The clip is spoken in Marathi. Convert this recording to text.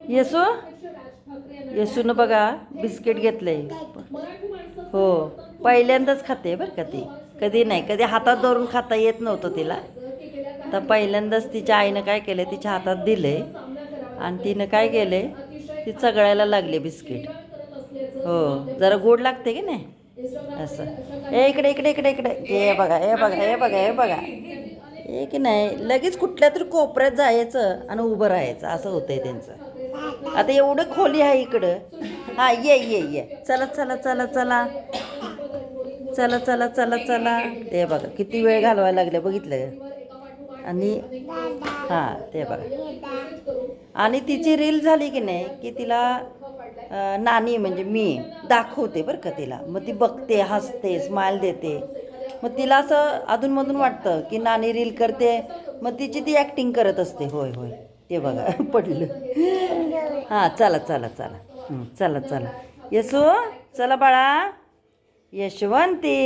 येसू येसूनं बघा बिस्किट घेतलंय. हो, पहिल्यांदाच खाते बरं का ती. कधी नाही, कधी हातात धरून खाता येत नव्हतं तिला. तर पहिल्यांदाच तिच्या आईनं काय केलं, तिच्या हातात दिले आणि तिनं काय केले, ती चगळायला लागले बिस्किट. हो, जरा गोड लागते की नाही असं. इकडे इकडे इकडे इकडे हे बघा हे बघा हे बघा हे बघा. हे की नाही लगेच कुठल्या तरी कोपऱ्यात जायचं आणि उभं राहायचं असं होतंय त्यांचं. आता एवढं खोली आहे इकडं. हां, ये चला चला चला चला चला चला चला चला. ते बघा किती वेळ घालवायला लागले बघितलं. आणि हां ते बघा. आणि तिची रील झाली की नाही की तिला नानी म्हणजे मी दाखवते बरं का तिला. मग ती बघते, हसते, स्माईल देते. मग तिला असं अधूनमधून वाटतं की नानी रील करते. मग तिची ती ॲक्टिंग करत असते. होय होय ते बघा पडलं. हां चला चला चला चला चला येसू चला बाळा यशवंती.